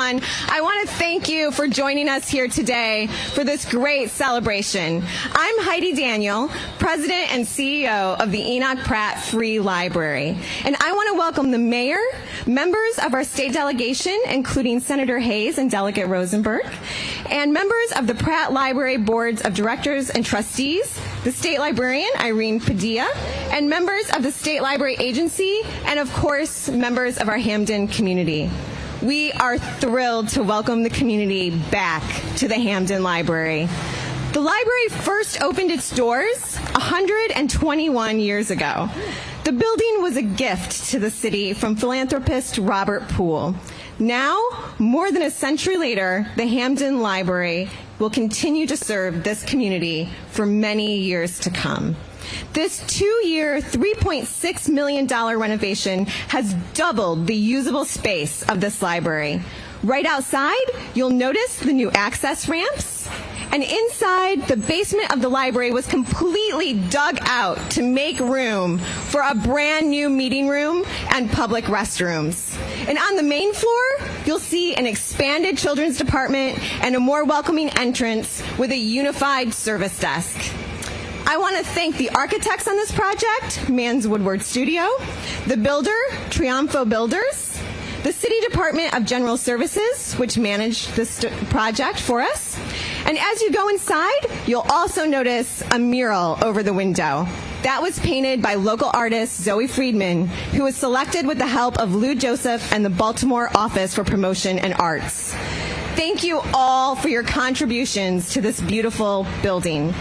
everyone. I want to thank you for joining us here today for this great celebration. I'm Heidi Daniel, President and CEO of the Enoch Pratt Free Library, and I want to welcome the mayor, members of our state delegation, including Senator Hayes and Delegate Rosenberg, and members of the Pratt Library Boards of Directors and Trustees, the state librarian, Irene Padilla, and members of the State Library Agency, and of course, members of our Hampden community. We are thrilled to welcome the community back to the Hampden Library. The library first opened its doors 121 years ago. The building was a gift to the city from philanthropist Robert Poole. Now, more than a century later, the Hampden Library will continue to serve this community for many years to come. This 2-year, $3.6 million renovation has doubled the usable space of this library. Right outside, you'll notice the new access ramps. And inside, the basement of the library was completely dug out to make room for a brand new meeting room and public restrooms. And on the main floor, you'll see an expanded children's department and a more welcoming entrance with a unified service desk. I want to thank the architects on this project, Mans Woodward Studio, the builder, Triumfo Builders, the City Department of General Services, which managed this project for us. And as you go inside, you'll also notice a mural over the window. That was painted by local artist Zoe Friedman, who was selected with the help of Lou Joseph and the Baltimore Office for Promotion and Arts. Thank you all for your contributions to this beautiful building.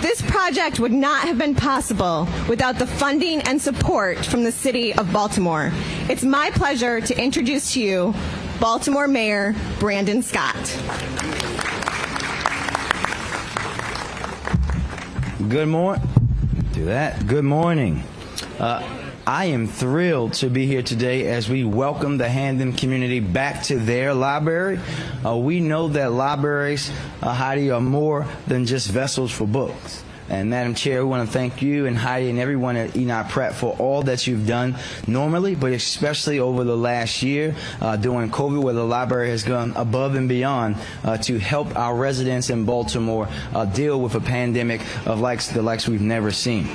This project would not have been possible without the funding and support from the City of Baltimore. It's my pleasure to introduce to you Baltimore Mayor Brandon Scott. Good morning. Do that. Good morning. I am thrilled to be here today as we welcome the Hampden community back to their library. We know that libraries, Heidi, are more than just vessels for books. And Madam Chair, we want to thank you and Heidi and everyone at Enoch Pratt for all that you've done normally, but especially over the last year during COVID, where the library has gone above and beyond to help our residents in Baltimore deal with a pandemic of the likes we've never seen.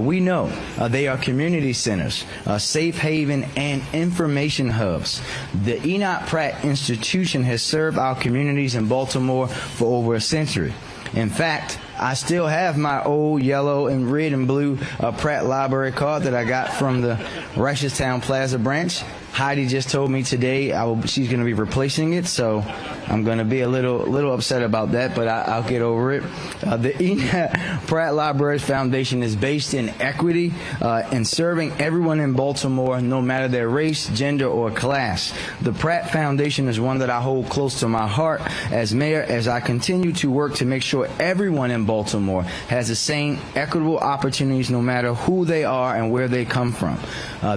We know they are community centers, safe haven, and information hubs. The Enoch Pratt institution has served our communities in Baltimore for over a century. In fact, I still have my old yellow and red and blue Pratt Library card that I got from the Reisterstown Plaza branch. Heidi just told me today she's going to be replacing it, so I'm going to be a little upset about that, but I'll get over it. The Enoch Pratt Library Foundation is based in equity and serving everyone in Baltimore, no matter their race, gender, or class. The Pratt Foundation is one that I hold close to my heart as mayor, as I continue to work to make sure everyone in Baltimore has the same equitable opportunities, no matter who they are and where they come from.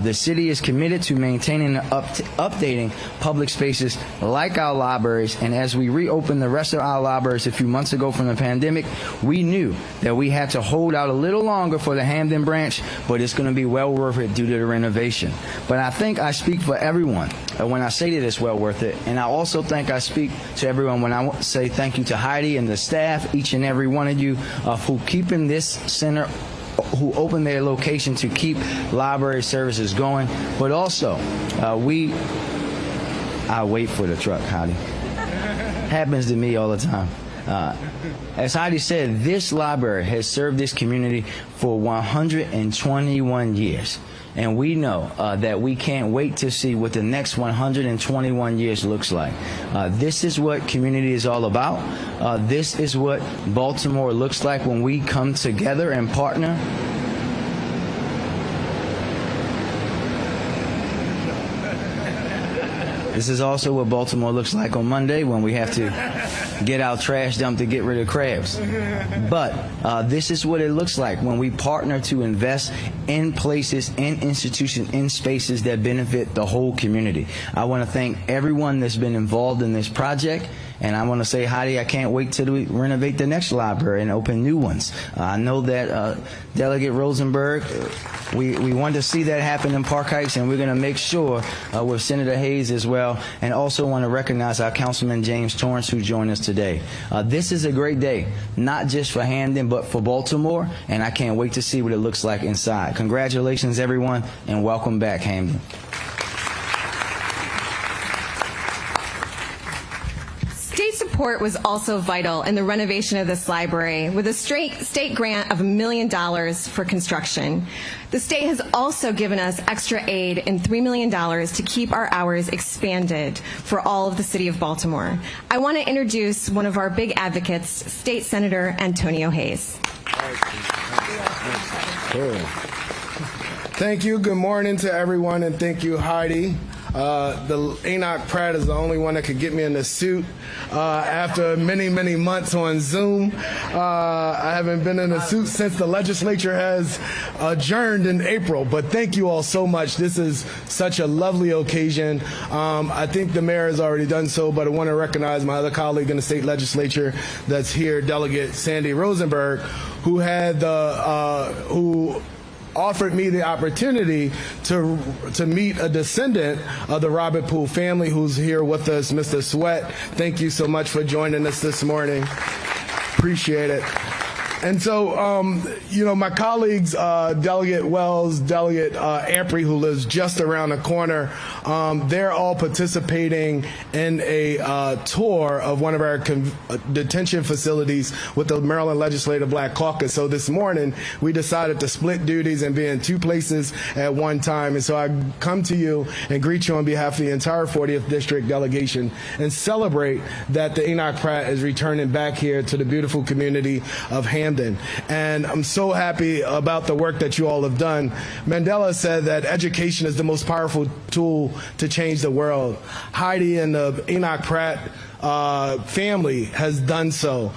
The city is committed to maintaining and updating public spaces like our libraries, and as we reopened the rest of our libraries a few months ago from the pandemic, we knew that we had to hold out a little longer for the Hampden branch, but it's going to be well worth it due to the renovation. But I think I speak for everyone when I say that it's well worth it, and I also think I speak to everyone when I say thank you to Heidi and the staff, each and every one of you, for keeping this center, who opened their location to keep library services going. But also, I wait for the truck, Heidi. Happens to me all the time. As Heidi said, this library has served this community for 121 years. And we know that we can't wait to see what the next 121 years looks like. This is what community is all about. This is what Baltimore looks like when we come together and partner. This is also what Baltimore looks like on Monday when we have to get our trash dumped to get rid of crabs. But this is what it looks like when we partner to invest in places, in institutions, in spaces that benefit the whole community. I want to thank everyone that's been involved in this project, And I want to say, Heidi, I can't wait till we renovate the next library and open new ones. I know that Delegate Rosenberg, we want to see that happen in Park Heights, and we're going to make sure with Senator Hayes as well, and also want to recognize our Councilman James Torrance, who joined us today. This is a great day, not just for Hampden, but for Baltimore, and I can't wait to see what it looks like inside. Congratulations, everyone, and welcome back, Hampden. State support was also vital in the renovation of this library, with a state grant of $1 million for construction. The state has also given us extra aid in $3 million to keep our hours expanded for all of the city of Baltimore. I want to introduce one of our big advocates, State Senator Antonio Hayes. Thank you. Good morning to everyone, and thank you, Heidi. The Enoch Pratt is the only one that could get me in the suit after many, many months on Zoom. I haven't been in a suit since the legislature has adjourned in April, but thank you all so much. This is such a lovely occasion. I think the mayor has already done so, but I want to recognize my other colleague in the state legislature that's here, Delegate Sandy Rosenberg, who had who offered me the opportunity to meet a descendant of the Robert Poole family who's here with us, Mr. Sweat. Thank you so much for joining us this morning. Appreciate it. And so, my colleagues, Delegate Wells, Delegate Ampry, who lives just around the corner, they're all participating in a tour of one of our detention facilities with the Maryland Legislative Black Caucus. So this morning, we decided to split duties and be in two places at one time. And so I come to you and greet you on behalf of the entire 40th District delegation and celebrate that the Enoch Pratt is returning back here to the beautiful community of Hampden. And I'm so happy about the work that you all have done. Mandela said that education is the most powerful tool to change the world. Heidi and the Enoch Pratt family has done so.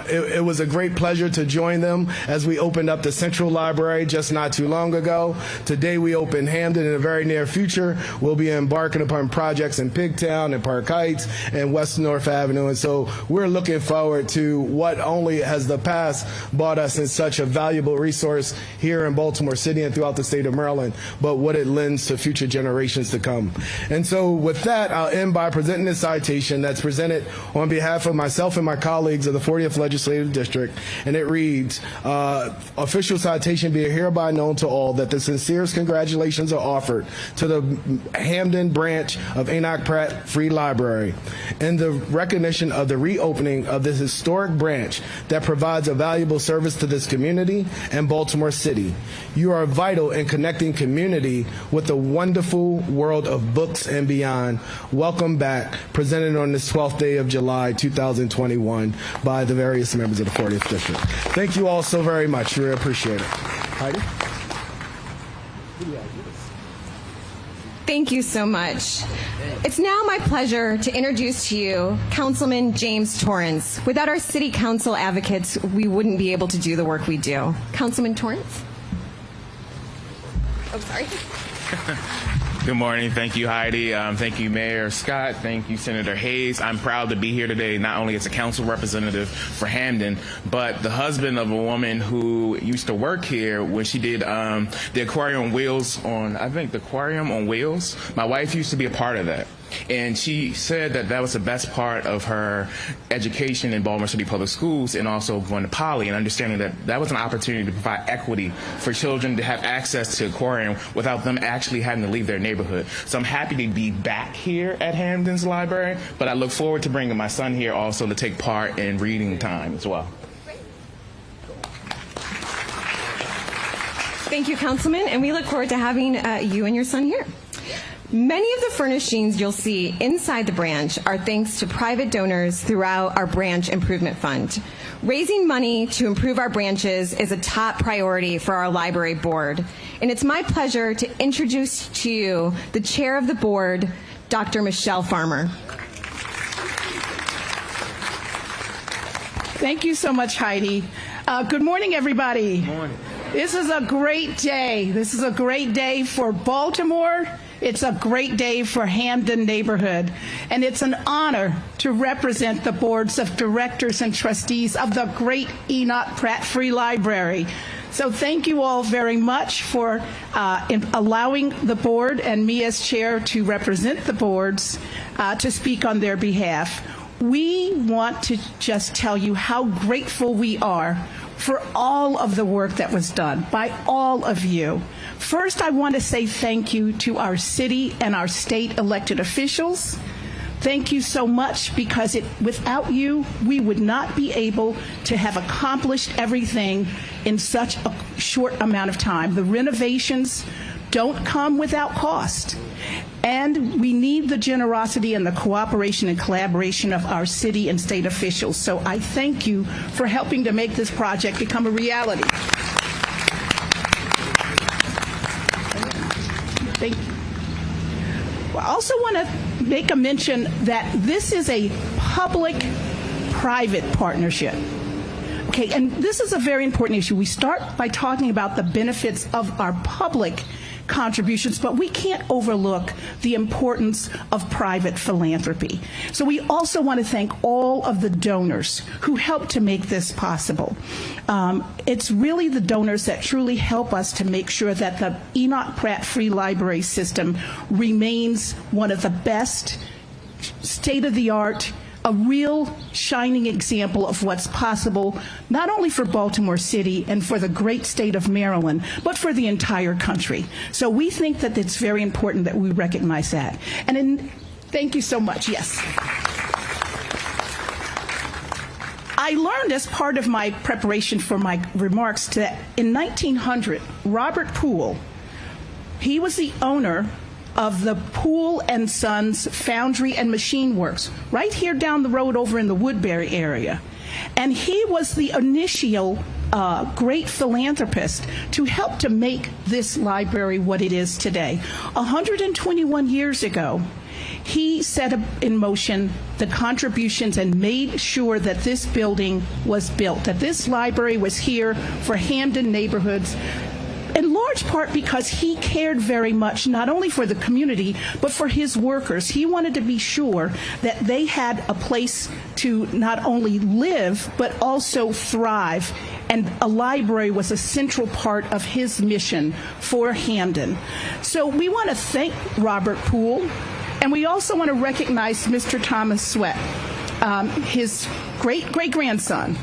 It was a great pleasure to join them as we opened up the Central Library just not too long ago. Today we open Hampden. In the very near future, we'll be embarking upon projects in Pigtown and Park Heights and West North Avenue. And so we're looking forward to what only has the past brought us in such a valuable resource here in Baltimore City and throughout the state of Maryland, but what it lends to future generations to come. And so with that, I'll end by presenting this citation that's presented on behalf of myself and my colleagues of the 40th Legislative District, and it reads, official citation be hereby known to all that the sincerest congratulations are offered to the Hampden branch of Enoch Pratt Free Library in the recognition of the reopening of this historic branch that provides a valuable service to this community and Baltimore City. You are vital in connecting community with the wonderful world of books and beyond. Welcome back, presented on this 12th day of July 2021 by the various members of the 40th District. Thank you all so very much. We really appreciate it. Heidi? Thank you so much. It's now my pleasure to introduce to you Councilman James Torrance. Without our city council advocates, we wouldn't be able to do the work we do. Councilman Torrance? Oh, sorry. Good morning. Thank you, Heidi. Thank you, Mayor Scott. Thank you, Senator Hayes. I'm proud to be here today, not only as a council representative for Hampden, but the husband of a woman who used to work here when she did the Aquarium on Wheels on, I think, the Aquarium on Wheels. My wife used to be a part of that. And she said that that was the best part of her education in Baltimore City Public Schools, and also going to Poly, and understanding that that was an opportunity to provide equity for children to have access to aquarium without them actually having to leave their neighborhood. So I'm happy to be back here at Hampden's library, but I look forward to bringing my son here also to take part in reading time as well. Thank you, Councilman, and we look forward to having you and your son here. Many of the furnishings you'll see inside the branch are thanks to private donors throughout our branch improvement fund. Raising money to improve our branches is a top priority for our library board, and it's my pleasure to introduce to you the chair of the board, Dr. Michelle Farmer. Thank you so much, Heidi. Good morning, everybody. Good morning. This is a great day. This is a great day for Baltimore. It's a great day for Hampden neighborhood. and it's an honor to represent the boards of directors and trustees of the great Enoch Pratt Free Library. So thank you all very much for allowing the board and me as chair to represent the boards to speak on their behalf. We want to just tell you how grateful we are for all of the work that was done by all of you. First, I want to say thank you to our city and our state elected officials. Thank you so much, because without you, we would not be able to have accomplished everything in such a short amount of time. The renovations don't come without cost. And we need the generosity and the cooperation and collaboration of our city and state officials. So I thank you for helping to make this project become a reality. Thank you. I also want to make a mention that this is a public-private partnership. Okay, and this is a very important issue. We start by talking about the benefits of our public contributions, but we can't overlook the importance of private philanthropy. So we also want to thank all of the donors who helped to make this possible. It's really the donors that truly help us to make sure that the Enoch Pratt Free Library system remains one of the best, state-of-the-art, a real shining example of what's possible, not only for Baltimore City and for the great state of Maryland, but for the entire country. So we think that it's very important that we recognize that. And thank you so much. Yes. I learned as part of my preparation for my remarks that in 1900, Robert Poole, he was the owner of the Poole and Sons Foundry and Machine Works, right here down the road over in the Woodbury area. And he was the initial great philanthropist to help to make this library what it is today. 121 years ago, he set in motion the contributions and made sure that this building was built, that this library was here for Hampden neighborhoods, in large part because he cared very much not only for the community, but for his workers. He wanted to be sure that they had a place to not only live, but also thrive. And a library was a central part of his mission for Hampden. So we want to thank Robert Poole, and we also want to recognize Mr. Thomas Sweat, his great-great-grandson.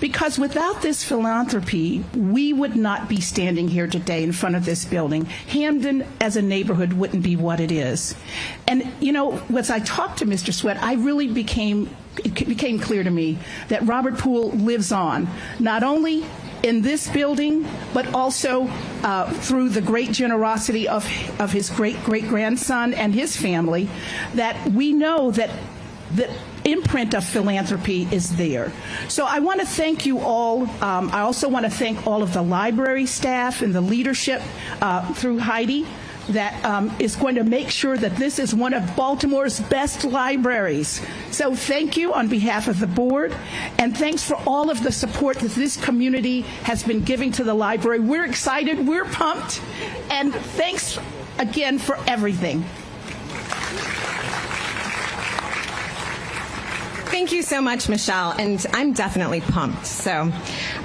Because without this philanthropy, we would not be standing here today in front of this building. Hampden as a neighborhood wouldn't be what it is. And, you know, as I talked to Mr. Sweat, it became clear to me that Robert Poole lives on, not only in this building, but also through the great generosity of his great-great-grandson and his family, that we know that the imprint of philanthropy is there. So I want to thank you all. I also want to thank all of the library staff and the leadership through Heidi that is going to make sure that this is one of Baltimore's best libraries. So thank you on behalf of the board, and thanks for all of the support that this community has been giving to the library. We're excited, we're pumped, and thanks again for everything. Thank you so much, Michelle, and I'm definitely pumped. So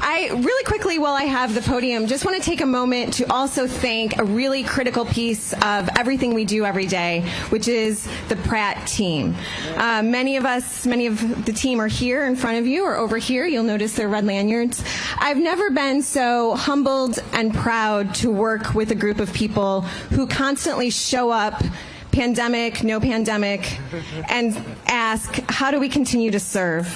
I really quickly, while I have the podium, just want to take a moment to also thank a really critical piece of everything we do every day, which is the Pratt Team. Many of the team are here in front of you or over here. You'll notice their red lanyards. I've never been so humbled and proud to work with a group of people who constantly show up, pandemic, no pandemic, and ask, how do we continue to serve?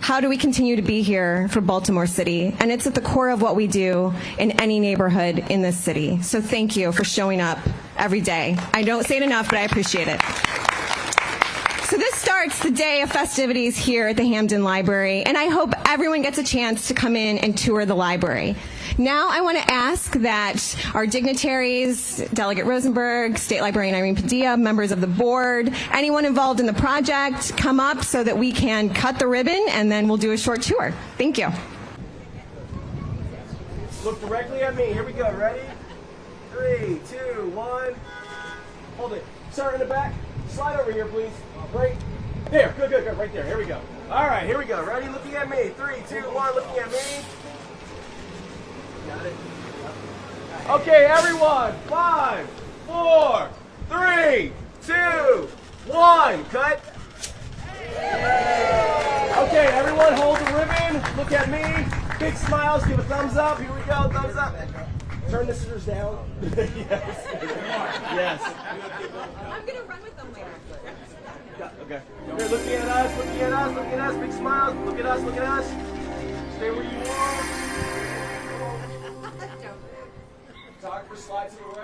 How do we continue to be here for Baltimore City? And it's at the core of what we do in any neighborhood in this city. So thank you for showing up every day. I don't say it enough, but I appreciate it. So this starts the day of festivities here at the Hampden Library, and I hope everyone gets a chance to come in and tour the library. Now I want to ask that our dignitaries, Delegate Rosenberg, State Librarian Irene Padilla, members of the board, anyone involved in the project, come up so that we can cut the ribbon, and then we'll do a short tour. Thank you. Look directly at me. Here we go. Ready? 3, 3, 2, 1. Hold it. Sir, in the back. Slide over here, please. Right there. Good, good, good. Right there. Here we go. All right, here we go. Ready? Looking at me. 3, 2, 1. Looking at me. Got it. Okay, everyone. 5, 4, 3, 2, 1. Cut. Okay, everyone, hold the ribbon. Look at me. Big smiles. Give a thumbs up. Here we go. Thumbs up. Turn the scissors down. Yes. Yes. I'm going to run with them later. Okay. You're looking at us, looking at us, looking at us. Big smiles. Look at us, look at us. Stay where you are. Photographer, slide to the right.